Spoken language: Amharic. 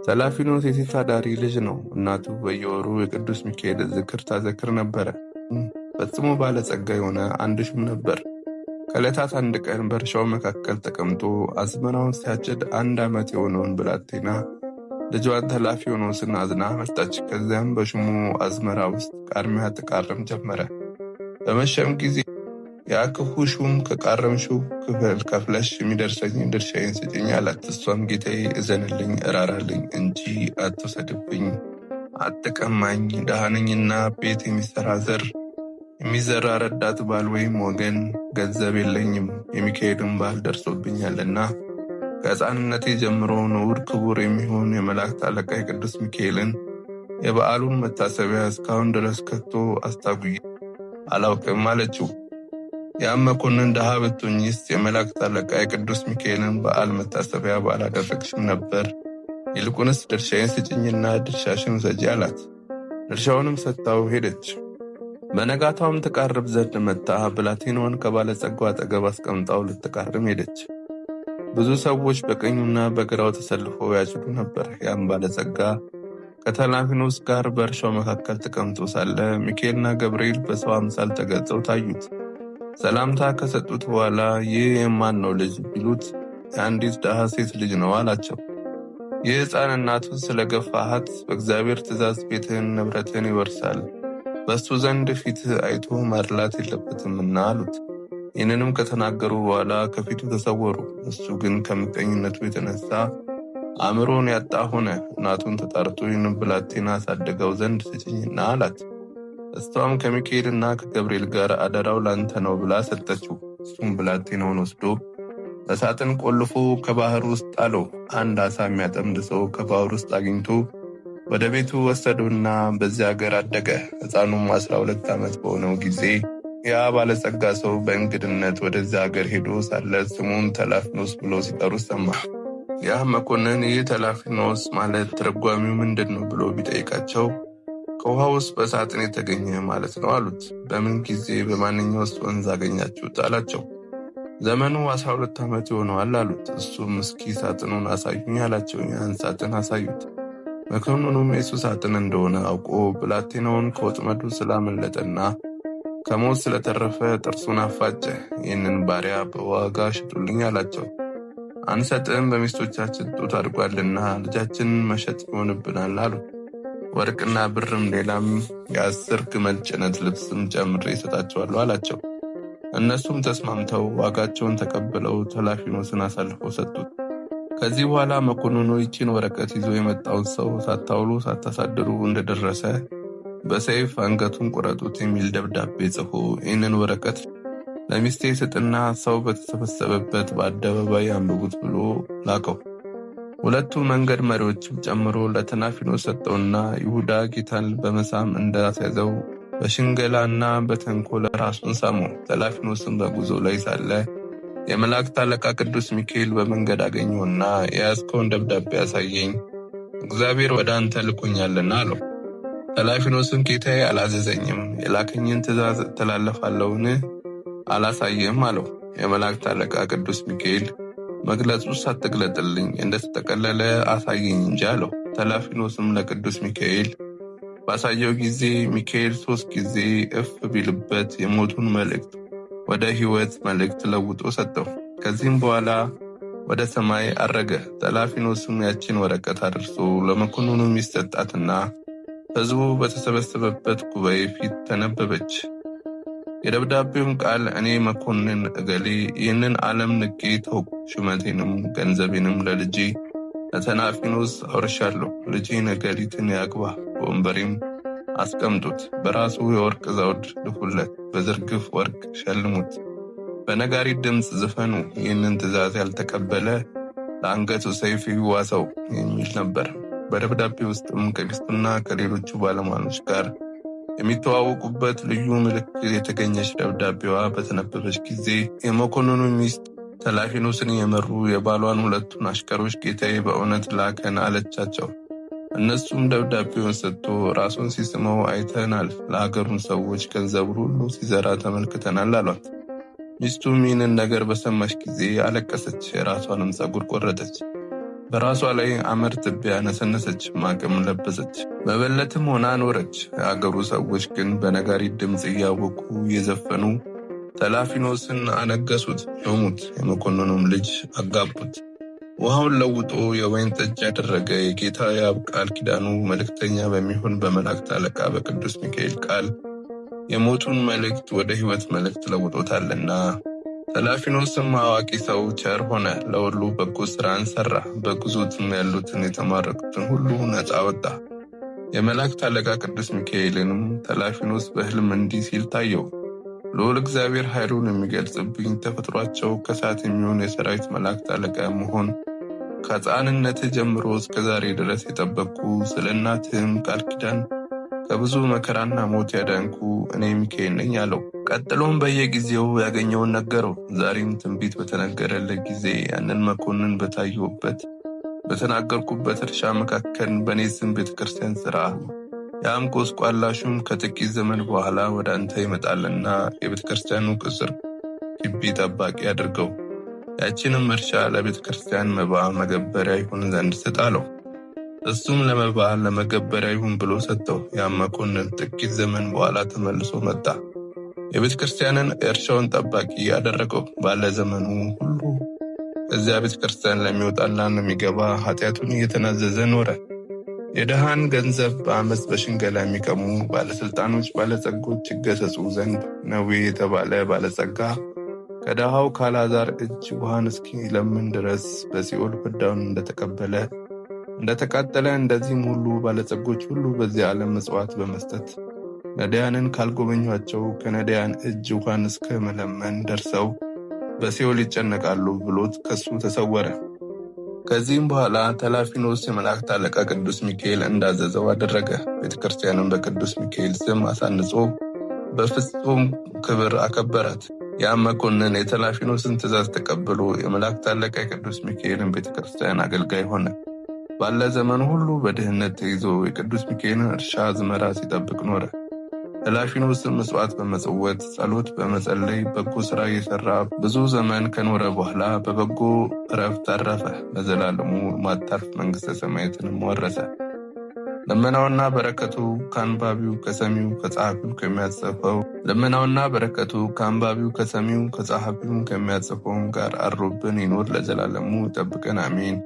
ተላፊኖስ የሴት አዳሪ ልጅ ነው። እናቱ በየወሩ የቅዱስ ሚካኤል ዝክር ታዘክር ነበረ። ፈጽሞ ባለጸጋ የሆነ አንድ ሹም ነበር። ከዕለታት አንድ ቀን በእርሻው መካከል ተቀምጦ አዝመራውን ሲያጭድ 1 ዓመት የሆነውን ብላቴና ልጇን ተላፊኖስን አዝና መጣች። ከዚያም በሹሙ አዝመራ ውስጥ ቃርሚያ ትቃርም ጀመረ። በመሸም ጊዜ ያ ክፉ ሹም ከቃረምሽው ክፍል ከፍለሽ የሚደርሰኝ ድርሻዬን ስጭኝ አላት። እሷም ጌታዬ እዘንልኝ፣ እራራልኝ እንጂ አትውሰድብኝ፣ አትቀማኝ፣ ደሃ ነኝና ቤት የሚሰራ ዘር የሚዘራ ረዳት ባል ወይም ወገን ገንዘብ የለኝም፣ የሚካኤልን ባህል ደርሶብኛልና ከሕፃንነቴ ጀምሮ ንዑድ ክቡር የሚሆን የመላእክት አለቃ የቅዱስ ሚካኤልን የበዓሉን መታሰቢያ እስካሁን ድረስ ከቶ አስታጉዬ አላውቅም አለችው። ያም መኮንን ደሃ ብትሆኚስ የመላእክት አለቃ የቅዱስ ሚካኤልን በዓል መታሰቢያ ባላደረግሽም ነበር፣ ይልቁንስ ድርሻዬን ስጭኝና ድርሻሽን ውሰጂ አላት። ድርሻውንም ሰጥታው ሄደች። በነጋታውም ትቃርብ ዘንድ መጣ። ብላቴናዋን ከባለጸጋው አጠገብ አስቀምጣው ልትቃርም ሄደች። ብዙ ሰዎች በቀኙና በግራው ተሰልፈው ያጭዱ ነበር። ያም ባለጸጋ ከተላፊኖስ ጋር በእርሻው መካከል ተቀምጦ ሳለ ሚካኤልና ገብርኤል በሰው አምሳል ተገልጸው ታዩት። ሰላምታ ከሰጡት በኋላ ይህ የማን ነው ልጅ ቢሉት የአንዲት ደሃ ሴት ልጅ ነው አላቸው። ይህ ሕፃን እናቱን ስለገፋሃት በእግዚአብሔር ትእዛዝ ቤትህን ንብረትን ይወርሳል፣ በእሱ ዘንድ ፊት አይቶ ማድላት የለበትምና አሉት። ይህንንም ከተናገሩ በኋላ ከፊቱ ተሰወሩ። እሱ ግን ከምቀኝነቱ የተነሳ አእምሮን ያጣ ሆነ። እናቱን ተጣርቶ ይህንን ብላቴና አሳድገው ዘንድ ስጭኝና አላት። እሷም ከሚካኤልና ከገብርኤል ጋር አደራው ላንተ ነው ብላ ሰጠችው። እሱም ብላቴናውን ወስዶ በሳጥን ቆልፎ ከባህር ውስጥ ጣለው። አንድ ዓሣ የሚያጠምድ ሰው ከባህር ውስጥ አግኝቶ ወደ ቤቱ ወሰደውና በዚያ ሀገር አደገ። ሕፃኑም 12 ዓመት በሆነው ጊዜ ያ ባለጸጋ ሰው በእንግድነት ወደዚያ ሀገር ሄዶ ሳለ ስሙን ተላፊኖስ ብሎ ሲጠሩ ሰማ። ያ መኮንን ይህ ተላፊኖስ ማለት ትርጓሚው ምንድን ነው ብሎ ቢጠይቃቸው ከውሃ ውስጥ በሳጥን የተገኘ ማለት ነው አሉት። በምን ጊዜ በማንኛውስ ወንዝ አገኛችሁት አላቸው። ዘመኑ 12 ዓመት ይሆነዋል አሉት። እሱም እስኪ ሳጥኑን አሳዩኝ አላቸው። ያን ሳጥን አሳዩት። መኮንኑም የሱ ሳጥን እንደሆነ አውቆ ብላቴናውን ከወጥመዱ ስላመለጠና ከሞት ስለተረፈ ጥርሱን አፋጨ። ይህንን ባሪያ በዋጋ ሽጡልኝ አላቸው። አንሰጥም፣ በሚስቶቻችን ጡት አድጓልና ልጃችንን መሸጥ ይሆንብናል አሉ። ወርቅና ብርም ሌላም የ10 ግመል ጭነት ልብስም ጨምሬ ይሰጣቸዋለሁ አላቸው። እነሱም ተስማምተው ዋጋቸውን ተቀብለው ተላፊኖስን አሳልፈው ሰጡት። ከዚህ በኋላ መኮንኑ ይቺን ወረቀት ይዞ የመጣውን ሰው ሳታውሉ ሳታሳድሩ እንደደረሰ በሰይፍ አንገቱን ቁረጡት የሚል ደብዳቤ ጽፎ ይህንን ወረቀት ለሚስቴ ስጥና ሰው በተሰበሰበበት በአደባባይ አንብቡት ብሎ ላከው። ሁለቱ መንገድ መሪዎችም ጨምሮ ለተላፊኖስ ሰጠውና ይሁዳ ጌታን በመሳም እንዳስያዘው በሽንገላና በተንኮል ራሱን ሳመው። ተላፊኖስም በጉዞ ላይ ሳለ የመላእክት አለቃ ቅዱስ ሚካኤል በመንገድ አገኘውና የያዝከውን ደብዳቤ ያሳየኝ፣ እግዚአብሔር ወደ አንተ ልኮኛልና አለው። ተላፊኖስም ጌታዬ አላዘዘኝም፣ የላከኝን ትእዛዝ እተላለፋለሁን? አላሳየም አለው። የመላእክት አለቃ ቅዱስ ሚካኤል መግለጹ ሳትግለጥልኝ እንደተጠቀለለ አሳየኝ እንጂ አለው። ተላፊኖስም ለቅዱስ ሚካኤል ባሳየው ጊዜ ሚካኤል 3 ጊዜ እፍ ቢልበት የሞቱን መልእክት ወደ ሕይወት መልእክት ለውጦ ሰጠው። ከዚህም በኋላ ወደ ሰማይ አረገ። ተላፊኖስም ያችን ወረቀት አድርሶ ለመኮንኑ ሚስት ሰጣትና ሕዝቡ በተሰበሰበበት ጉባኤ ፊት ተነበበች። የደብዳቤውም ቃል እኔ መኮንን እገሌ ይህንን ዓለም ንቄ ተውኩ፣ ሹመቴንም ገንዘቤንም ለልጄ ለተላፊኖስ አውርሻለሁ። ልጄን እገሊትን ያግባ፣ በወንበሬም አስቀምጡት፣ በራሱ የወርቅ ዘውድ ልፉለት፣ በዝርግፍ ወርቅ ሸልሙት፣ በነጋሪት ድምፅ ዝፈኑ፣ ይህንን ትእዛዝ ያልተቀበለ ለአንገቱ ሰይፍ ይዋሰው የሚል ነበር። በደብዳቤ ውስጥም ከሚስቱና ከሌሎቹ ባለሟሎች ጋር የሚተዋወቁበት ልዩ ምልክት የተገኘች ደብዳቤዋ በተነበበች ጊዜ የመኮንኑ ሚስት ተላፊኖስን የመሩ የባሏን 2ቱን አሽከሮች ጌታዬ በእውነት ላከን አለቻቸው። እነሱም ደብዳቤውን ሰጥቶ ራሱን ሲስመው አይተናል፣ ለሀገሩን ሰዎች ገንዘብ ሁሉ ሲዘራ ተመልክተናል አሏት። ሚስቱም ይህንን ነገር በሰማች ጊዜ አለቀሰች፣ የራሷንም ፀጉር ቆረጠች። በራሷ ላይ አመድ ትቢያ ነሰነሰች፣ ማቅም ለበሰች፣ መበለትም ሆና ኖረች። የአገሩ ሰዎች ግን በነጋሪት ድምፅ እያወቁ የዘፈኑ ተላፊኖስን አነገሱት፣ ሾሙት፣ የመኮንኑም ልጅ አጋቡት። ውሃውን ለውጦ የወይን ጠጅ ያደረገ የጌታ የአብ ቃል ኪዳኑ መልእክተኛ በሚሆን በመላእክት አለቃ በቅዱስ ሚካኤል ቃል የሞቱን መልእክት ወደ ሕይወት መልእክት ለውጦታልና። ተላፊኖስም አዋቂ ሰው ቸር ሆነ፣ ለሁሉ በጎ ሥራን ሠራ። በግዞትም ያሉትን የተማረኩትን ሁሉ ነፃ ወጣ። የመላእክት አለቃ ቅዱስ ሚካኤልንም ተላፊኖስ በሕልም እንዲህ ሲል ታየው። ልዑል እግዚአብሔር ኃይሉን የሚገልጽብኝ ተፈጥሯቸው ከእሳት የሚሆን የሰራዊት መላእክት አለቃ መሆን ከሕፃንነት ጀምሮ እስከ ዛሬ ድረስ የጠበቅኩ ስለ እናትህም ቃል ኪዳን ከብዙ መከራና ሞት ያዳንኩ እኔ ሚካኤል ነኝ አለው። ቀጥሎም በየጊዜው ያገኘውን ነገረው። ዛሬም ትንቢት በተነገረለት ጊዜ ያንን መኮንን በታየሁበት በተናገርኩበት እርሻ መካከል በእኔ ስም ቤተክርስቲያን ሥራ፣ ያም ጎስቋላሹም ከጥቂት ዘመን በኋላ ወደ አንተ ይመጣልና የቤተክርስቲያኑ ቅጽር ግቢ ጠባቂ አድርገው፣ ያችንም እርሻ ለቤተክርስቲያን መባ መገበሪያ ይሁን ዘንድ ስጥ አለው። እሱም ለመባ ለመገበሪያ ይሁን ብሎ ሰጠው። ያም መኮንን ጥቂት ዘመን በኋላ ተመልሶ መጣ። የቤተክርስቲያንን እርሻውን ጠባቂ ያደረገው። ባለ ዘመኑ ሁሉ እዚያ ቤተክርስቲያን ለሚወጣና ለሚገባ ኃጢአቱን እየተናዘዘ ኖረ። የድሃን ገንዘብ በአመፅ በሽንገላ የሚቀሙ ባለስልጣኖች ባለጸጎች ይገሰጹ ዘንድ ነዌ የተባለ ባለጸጋ ከድሃው ከአልዓዛር እጅ ውሃን እስኪለምን ድረስ በሲኦል ፍዳውን እንደተቃጠለ እንደዚህም ሁሉ ባለጸጎች ሁሉ በዚህ ዓለም ምጽዋት በመስጠት ነዳያንን ካልጎበኟቸው ከነዳያን እጅ ውሃን እስከ መለመን ደርሰው በሲኦል ይጨነቃሉ ብሎት ከሱ ተሰወረ። ከዚህም በኋላ ተላፊኖስ የመላእክት አለቃ ቅዱስ ሚካኤል እንዳዘዘው አደረገ። ቤተክርስቲያንም በቅዱስ ሚካኤል ስም አሳንጾ በፍጹም ክብር አከበራት። ያም መኮንን የተላፊኖስን ትእዛዝ ተቀብሎ የመላእክት አለቃ የቅዱስ ሚካኤልን ቤተክርስቲያን አገልጋይ ሆነ። ባለ ዘመኑ ሁሉ በድህነት ተይዞ የቅዱስ ሚካኤልን እርሻ አዝመራ ሲጠብቅ ኖረ። ተላፊኖስም ምጽዋት በመጽወት ጸሎት በመጸለይ በጎ ሥራ እየሠራ ብዙ ዘመን ከኖረ በኋላ በበጎ ዕረፍት አረፈ። ለዘላለሙ ማታርፍ መንግሥተ ሰማያትንም ወረሰ። ልመናውና በረከቱ ከአንባቢው ከሰሚው ከጸሐፊው ከሚያጽፈውም ጋር አድሮብን ይኖር ለዘላለሙ ይጠብቀን፣ አሜን።